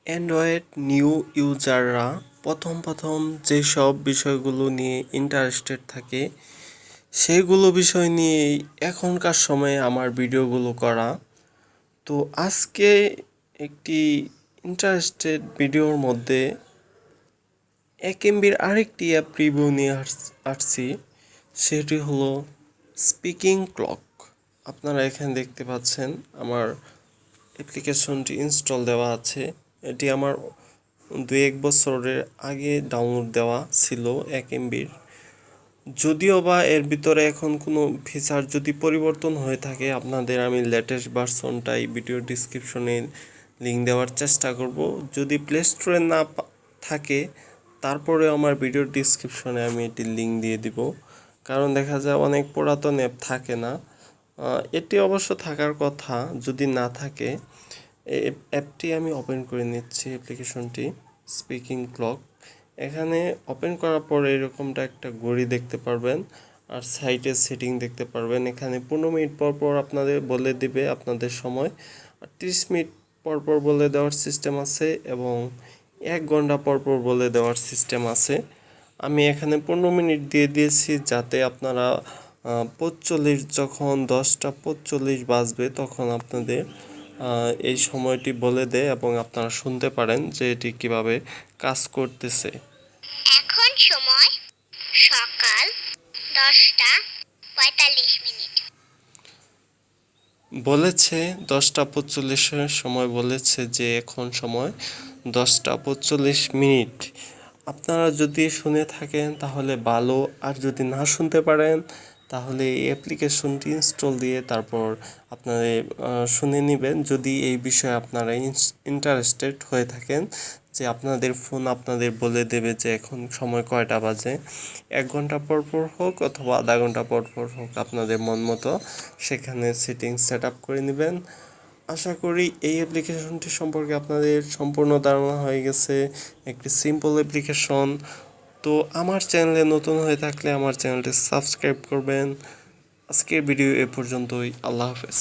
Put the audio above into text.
Android new ইউজাররা প্রথম যেসব বিষয়গুলো নিয়ে ইন্টারেস্টেড থাকে সেইগুলো বিষয় নিয়েই এখনকার সময়ে আমার ভিডিওগুলো করা। তো আজকে একটি ইন্টারেস্টেড ভিডিওর মধ্যে এক এমবির আরেকটি অ্যাপ রিভিউ নিয়ে আসছি, সেটি হলো স্পিকিং ক্লক। আপনারা এখানে দেখতে পাচ্ছেন আমার অ্যাপ্লিকেশনটি ইনস্টল দেওয়া আছে। এটি আমার 2-1 বছরের আগে ডাউনলোড দেওয়া ছিল 1 এমবির। যদিও বা এর ভিতরে এখন কোনো ফিচার যদি পরিবর্তন হয়ে থাকে আপনাদের আমি লেটেস্ট ভার্সনটাই ভিডিও ডিসক্রিপশনে লিঙ্ক দেওয়ার চেষ্টা করব। যদি প্লে স্টোরে না থাকে তারপরে আমার ভিডিও ডিসক্রিপশনে আমি এটির লিঙ্ক দিয়ে দিব, কারণ দেখা যায় অনেক পুরাতন অ্যাপ থাকে না। এটি অবশ্য থাকার কথা, যদি না থাকে এই অ্যাপটি আমি ওপেন করে নিচ্ছি। অ্যাপ্লিকেশনটি স্পিকিং ক্লক, এখানে ওপেন করার পর এরকমটা একটা ঘড়ি দেখতে পারবেন আর সাইটে সেটিং দেখতে পারবেন। এখানে 15 মিনিট পর পর আপনাদের বলে দিবে আপনাদের সময়, আর 30 মিনিট পর পর বলে দেওয়ার সিস্টেম আছে এবং 1 ঘন্টা পর পর বলে দেওয়ার সিস্টেম আছে। আমি এখানে 15 মিনিট দিয়ে দিয়েছি যাতে আপনারা 45 যখন 10:45 বাজবে তখন আপনাদের এই সময়টি বলে দেয় এবং আপনারা শুনতে পারেন যে এটি কিভাবে কাজ করতেছে। এখন সময় সকাল 10:45। বলেছে 10:45 সময়, বলেছে যে এখন সময় 10:45। আপনারা যদি শুনে থাকেন তাহলে ভালো, আর যদি না শুনতে পারেন তাহলে এই অ্যাপ্লিকেশনটি ইনস্টল দিয়ে তারপর আপনারা শুনে নেবেন। যদি এই বিষয়ে আপনারা ইন্টারেস্টেড হয়ে থাকেন যে আপনাদের ফোন আপনাদের বলে দেবে যে এখন সময় কয়টা বাজে, 1 ঘন্টা পর পর হোক অথবা আধা ঘন্টা পর পর হোক, আপনাদের মন মতো সেখানে সেটিংস সেট আপ করে নেবেন। আশা করি এই অ্যাপ্লিকেশনটি সম্পর্কে আপনাদের সম্পূর্ণ ধারণা হয়ে গেছে। একটি সিম্পল অ্যাপ্লিকেশন। তো আমার চ্যানেলে নতুন হয়ে থাকলে আমার চ্যানেলটি সাবস্ক্রাইব করবেন। আজকের ভিডিও এ পর্যন্তই। আল্লাহ হাফেজ।